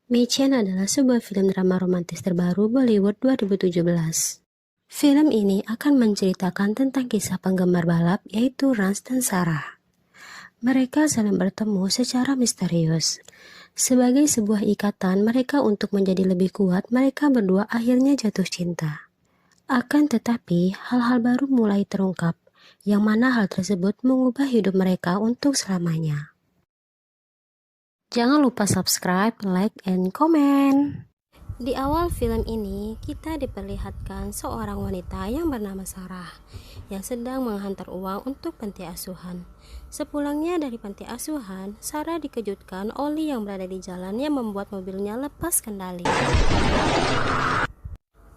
Mei-chan adalah sebuah film drama romantis terbaru Bollywood 2017. Film ini akan menceritakan tentang kisah penggemar balap yaitu Rans dan Sarah. Mereka saling bertemu secara misterius. Sebagai sebuah ikatan mereka untuk menjadi lebih kuat, mereka berdua akhirnya jatuh cinta. Akan tetapi, hal-hal baru mulai terungkap, yang mana hal tersebut mengubah hidup mereka untuk selamanya. Jangan lupa subscribe, like, and comment. Di awal film ini, kita diperlihatkan seorang wanita yang bernama Sarah yang sedang menghantar uang untuk panti asuhan. Sepulangnya dari panti asuhan, Sarah dikejutkan oli yang berada di jalan yang membuat mobilnya lepas kendali.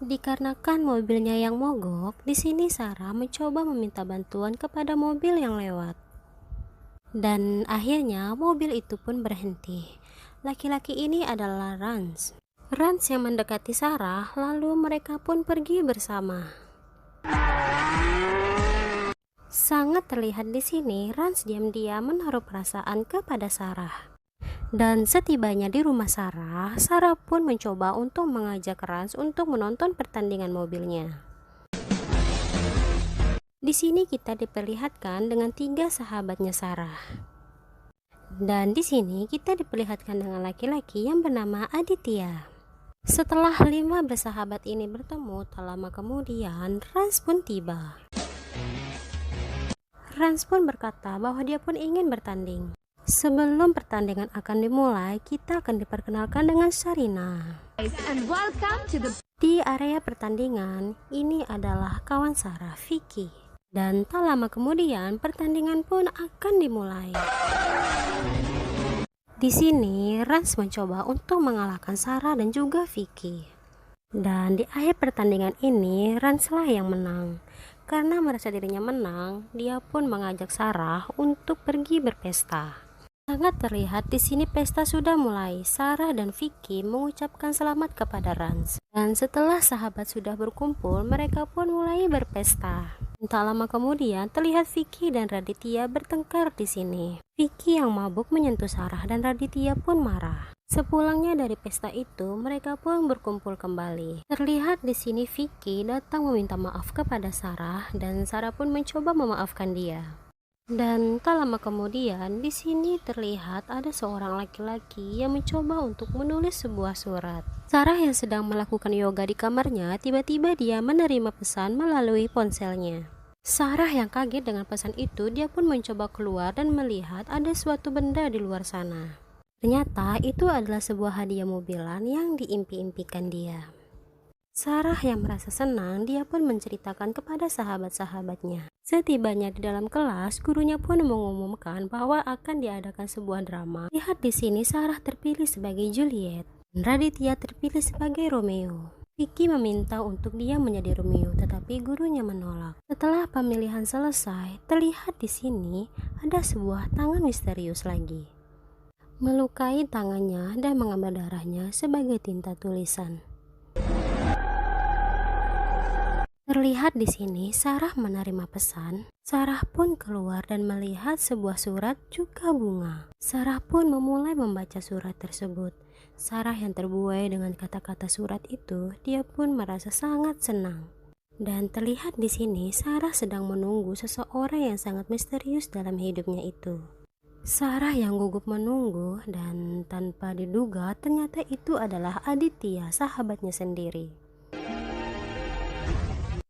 Dikarenakan mobilnya yang mogok, di sini Sarah mencoba meminta bantuan kepada mobil yang lewat. Dan akhirnya mobil itu pun berhenti. Laki-laki ini adalah Rans. Rans yang mendekati Sarah, lalu mereka pun pergi bersama. Sangat terlihat di sini, Rans diam-diam menaruh perasaan kepada Sarah. Dan setibanya di rumah Sarah, Sarah pun mencoba untuk mengajak Rans untuk menonton pertandingan mobilnya. Di sini kita diperlihatkan dengan 3 sahabatnya Sarah. Dan di sini kita diperlihatkan dengan laki-laki yang bernama Aditya. Setelah 5 bersahabat ini bertemu, tak lama kemudian Rans pun tiba. Rans pun berkata bahwa dia pun ingin bertanding. Sebelum pertandingan akan dimulai, kita akan diperkenalkan dengan Sharina. Di area pertandingan, ini adalah kawan Sarah, Vicky. Dan tak lama kemudian pertandingan pun akan dimulai. Di sini Rans mencoba untuk mengalahkan Sarah dan juga Vicky. Dan di akhir pertandingan ini Rans lah yang menang. Karena merasa dirinya menang, dia pun mengajak Sarah untuk pergi berpesta. Sangat terlihat di sini pesta sudah mulai. Sarah dan Vicky mengucapkan selamat kepada Rans. Dan setelah sahabat sudah berkumpul, mereka pun mulai berpesta. Tak lama kemudian terlihat Vicky dan Raditya bertengkar di sini. Vicky yang mabuk menyentuh Sarah dan Raditya pun marah. Sepulangnya dari pesta itu, mereka pun berkumpul kembali. Terlihat di sini Vicky datang meminta maaf kepada Sarah dan Sarah pun mencoba memaafkan dia. Dan tak lama kemudian, di sini terlihat ada seorang laki-laki yang mencoba untuk menulis sebuah surat. Sarah yang sedang melakukan yoga di kamarnya, tiba-tiba dia menerima pesan melalui ponselnya. Sarah yang kaget dengan pesan itu, dia pun mencoba keluar dan melihat ada suatu benda di luar sana. Ternyata itu adalah sebuah hadiah mobilan yang diimpi-impikan dia. Sarah yang merasa senang, dia pun menceritakan kepada sahabat-sahabatnya. Setibanya di dalam kelas, gurunya pun mengumumkan bahwa akan diadakan sebuah drama. Lihat di sini Sarah terpilih sebagai Juliet, dan Raditya terpilih sebagai Romeo. Vicky meminta untuk dia menjadi Romeo, tetapi gurunya menolak. Setelah pemilihan selesai, terlihat di sini ada sebuah tangan misterius lagi, melukai tangannya dan mengambil darahnya sebagai tinta tulisan. Terlihat di sini Sarah menerima pesan. Sarah pun keluar dan melihat sebuah surat juga bunga. Sarah pun memulai membaca surat tersebut. Sarah yang terbuai dengan kata-kata surat itu, dia pun merasa sangat senang. Dan terlihat di sini Sarah sedang menunggu seseorang yang sangat misterius dalam hidupnya itu. Sarah yang gugup menunggu dan tanpa diduga ternyata itu adalah Aditya, sahabatnya sendiri.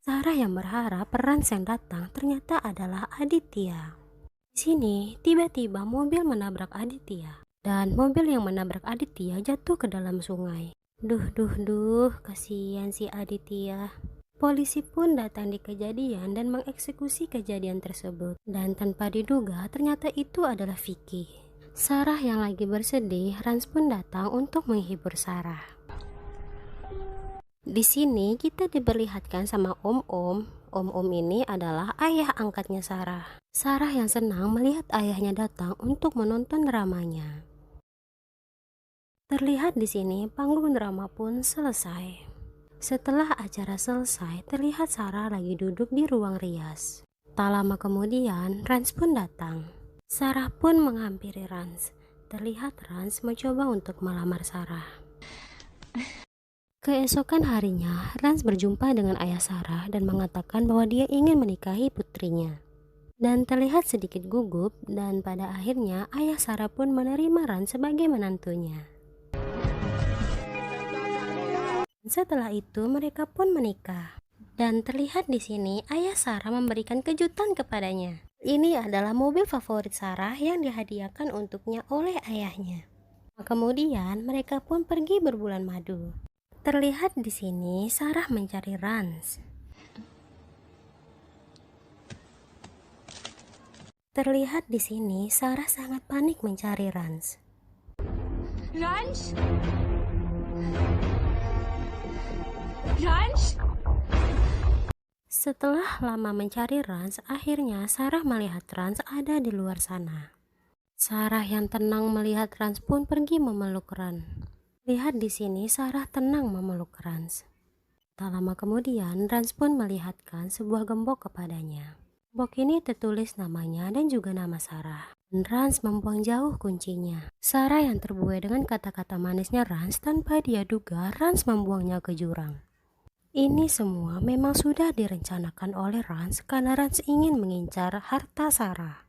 Sarah yang berharap Rans yang datang ternyata adalah Aditya. Di sini tiba-tiba mobil menabrak Aditya dan mobil yang menabrak Aditya jatuh ke dalam sungai. Duh, kasihan si Aditya. Polisi pun datang di kejadian dan mengeksekusi kejadian tersebut. Dan tanpa diduga ternyata itu adalah Vicky. Sarah yang lagi bersedih, Rans pun datang untuk menghibur Sarah. Di sini kita diperlihatkan sama Om-Om. Om-Om ini adalah ayah angkatnya Sarah. Sarah yang senang melihat ayahnya datang untuk menonton dramanya. Terlihat di sini panggung drama pun selesai. Setelah acara selesai, terlihat Sarah lagi duduk di ruang rias. Tak lama kemudian, Rans pun datang. Sarah pun menghampiri Rans. Terlihat Rans mencoba untuk melamar Sarah. Keesokan harinya, Rans berjumpa dengan ayah Sarah dan mengatakan bahwa dia ingin menikahi putrinya. Dan terlihat sedikit gugup, dan pada akhirnya ayah Sarah pun menerima Rans sebagai menantunya. Setelah itu mereka pun menikah. Dan terlihat di sini ayah Sarah memberikan kejutan kepadanya. Ini adalah mobil favorit Sarah yang dihadiahkan untuknya oleh ayahnya. Kemudian mereka pun pergi berbulan madu. Terlihat di sini Sarah mencari Rans. Terlihat di sini Sarah sangat panik mencari Rans. Rans? Rans? Setelah lama mencari Rans, akhirnya Sarah melihat Rans ada di luar sana. Sarah yang tenang melihat Rans pun pergi memeluk Rans. Lihat di sini Sarah tenang memeluk Rans. Tak lama kemudian Rans pun melihatkan sebuah gembok kepadanya. Gembok ini tertulis namanya dan juga nama Sarah. Dan Rans membuang jauh kuncinya. Sarah yang terbuai dengan kata-kata manisnya Rans, tanpa dia duga Rans membuangnya ke jurang. Ini semua memang sudah direncanakan oleh Rans karena Rans ingin mengincar harta Sarah.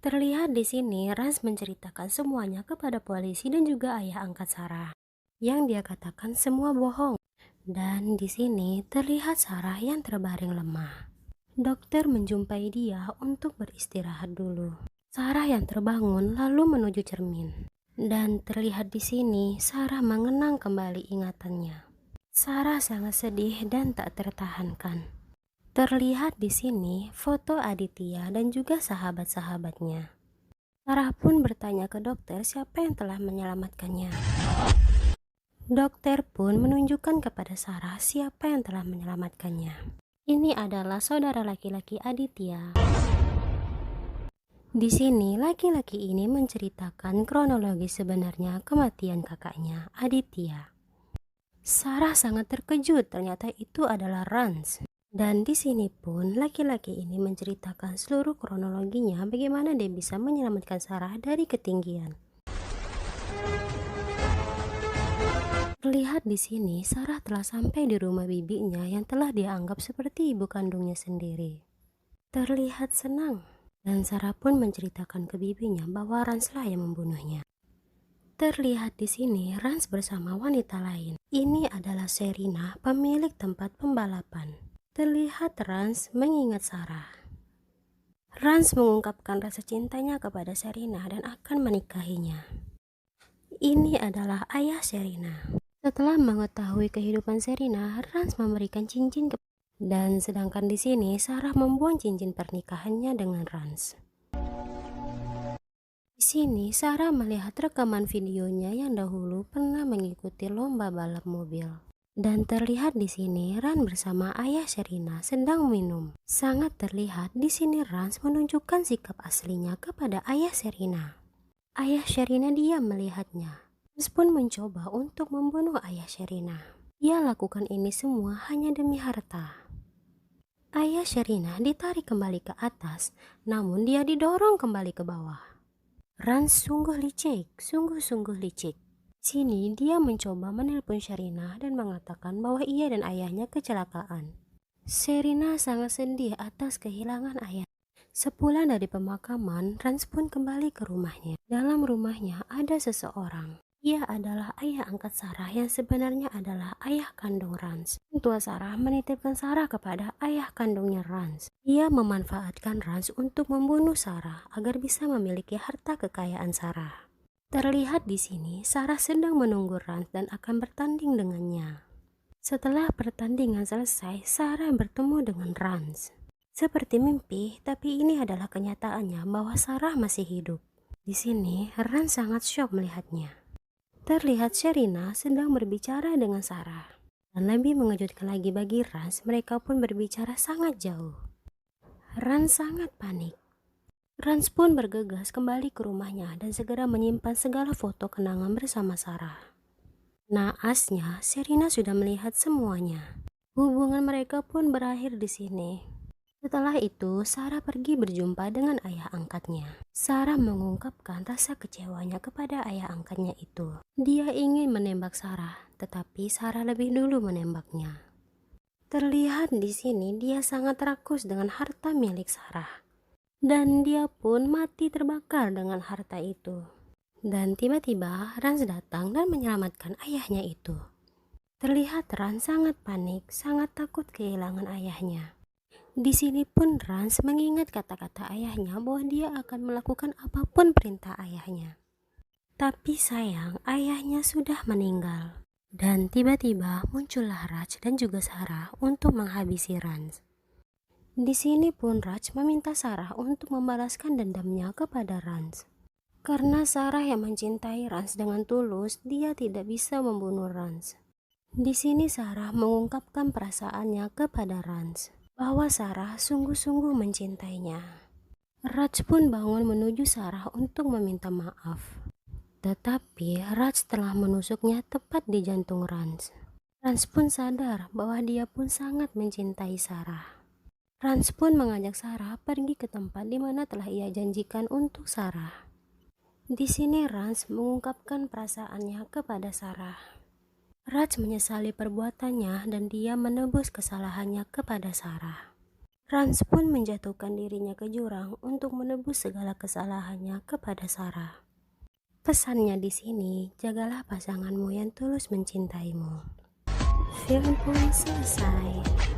Terlihat di sini Rans menceritakan semuanya kepada polisi dan juga ayah angkat Sarah, yang dia katakan semua bohong. Dan di sini terlihat Sarah yang terbaring lemah. Dokter menjumpai dia untuk beristirahat dulu. Sarah yang terbangun lalu menuju cermin. Dan terlihat di sini Sarah mengenang kembali ingatannya. Sarah sangat sedih dan tak tertahankan. Terlihat di sini foto Aditya dan juga sahabat-sahabatnya. Sarah pun bertanya ke dokter siapa yang telah menyelamatkannya. Dokter pun menunjukkan kepada Sarah siapa yang telah menyelamatkannya. Ini adalah saudara laki-laki Aditya. Di sini laki-laki ini menceritakan kronologi sebenarnya kematian kakaknya, Aditya. Sarah sangat terkejut, ternyata itu adalah Rans. Dan di sini pun laki-laki ini menceritakan seluruh kronologinya bagaimana dia bisa menyelamatkan Sarah dari ketinggian. Terlihat di sini Sarah telah sampai di rumah bibinya yang telah dianggap seperti ibu kandungnya sendiri. Terlihat senang, dan Sarah pun menceritakan ke bibinya bahwa Ranslah yang membunuhnya. Terlihat di sini Rans bersama wanita lain. Ini adalah Sherina, pemilik tempat pembalapan. Terlihat Rans mengingat Sarah. Rans mengungkapkan rasa cintanya kepada Sherina dan akan menikahinya. Ini adalah ayah Sherina. Setelah mengetahui kehidupan Sherina, Rans memberikan cincin dan sedangkan di sini Sarah membuang cincin pernikahannya dengan Rans. Di sini Sarah melihat rekaman videonya yang dahulu pernah mengikuti lomba balap mobil. Dan terlihat di sini Rans bersama ayah Sherina sedang minum. Sangat terlihat di sini Rans menunjukkan sikap aslinya kepada ayah Sherina. Ayah Sherina diam melihatnya. Rans pun mencoba untuk membunuh ayah Sherina. Ia lakukan ini semua hanya demi harta. Ayah Sherina ditarik kembali ke atas, namun dia didorong kembali ke bawah. Rans sungguh licik, sungguh-sungguh licik. Sini dia mencoba menelpon Sherina dan mengatakan bahwa ia dan ayahnya kecelakaan. Sherina sangat sedih atas kehilangan ayah. Sepulang dari pemakaman, Rans pun kembali ke rumahnya. Dalam rumahnya ada seseorang. Ia adalah ayah angkat Sarah yang sebenarnya adalah ayah kandung Rans. Tua Sarah menitipkan Sarah kepada ayah kandungnya Rans. Ia memanfaatkan Rans untuk membunuh Sarah agar bisa memiliki harta kekayaan Sarah. Terlihat di sini Sarah sedang menunggu Rans dan akan bertanding dengannya. Setelah pertandingan selesai, Sarah bertemu dengan Rans. Seperti mimpi, tapi ini adalah kenyataannya bahwa Sarah masih hidup. Di sini Rans sangat syok melihatnya. Terlihat Sherina sedang berbicara dengan Sarah. Dan lebih mengejutkan lagi bagi Rans, mereka pun berbicara sangat jauh. Rans sangat panik. Rans pun bergegas kembali ke rumahnya dan segera menyimpan segala foto kenangan bersama Sarah. Naasnya, Sherina sudah melihat semuanya. Hubungan mereka pun berakhir di sini. Setelah itu, Sarah pergi berjumpa dengan ayah angkatnya. Sarah mengungkapkan rasa kecewanya kepada ayah angkatnya itu. Dia ingin menembak Sarah, tetapi Sarah lebih dulu menembaknya. Terlihat di sini dia sangat rakus dengan harta milik Sarah. Dan dia pun mati terbakar dengan harta itu. Dan tiba-tiba Rans datang dan menyelamatkan ayahnya itu. Terlihat Rans sangat panik, sangat takut kehilangan ayahnya. Di sini pun Rans mengingat kata-kata ayahnya bahwa dia akan melakukan apapun perintah ayahnya. Tapi sayang, ayahnya sudah meninggal. Dan tiba-tiba muncullah Raj dan juga Sarah untuk menghabisi Rans. Di sini pun Raj meminta Sarah untuk membalaskan dendamnya kepada Rans. Karena Sarah yang mencintai Rans dengan tulus, dia tidak bisa membunuh Rans. Di sini Sarah mengungkapkan perasaannya kepada Rans, bahwa Sarah sungguh-sungguh mencintainya. Raj pun bangun menuju Sarah untuk meminta maaf. Tetapi Raj telah menusuknya tepat di jantung Rans. Rans pun sadar bahwa dia pun sangat mencintai Sarah. Rans pun mengajak Sarah pergi ke tempat di mana telah ia janjikan untuk Sarah. Di sini Rans mengungkapkan perasaannya kepada Sarah. Raj menyesali perbuatannya dan dia menebus kesalahannya kepada Sarah. Rans pun menjatuhkan dirinya ke jurang untuk menebus segala kesalahannya kepada Sarah. Pesannya di sini, jagalah pasanganmu yang tulus mencintaimu. Film pun selesai.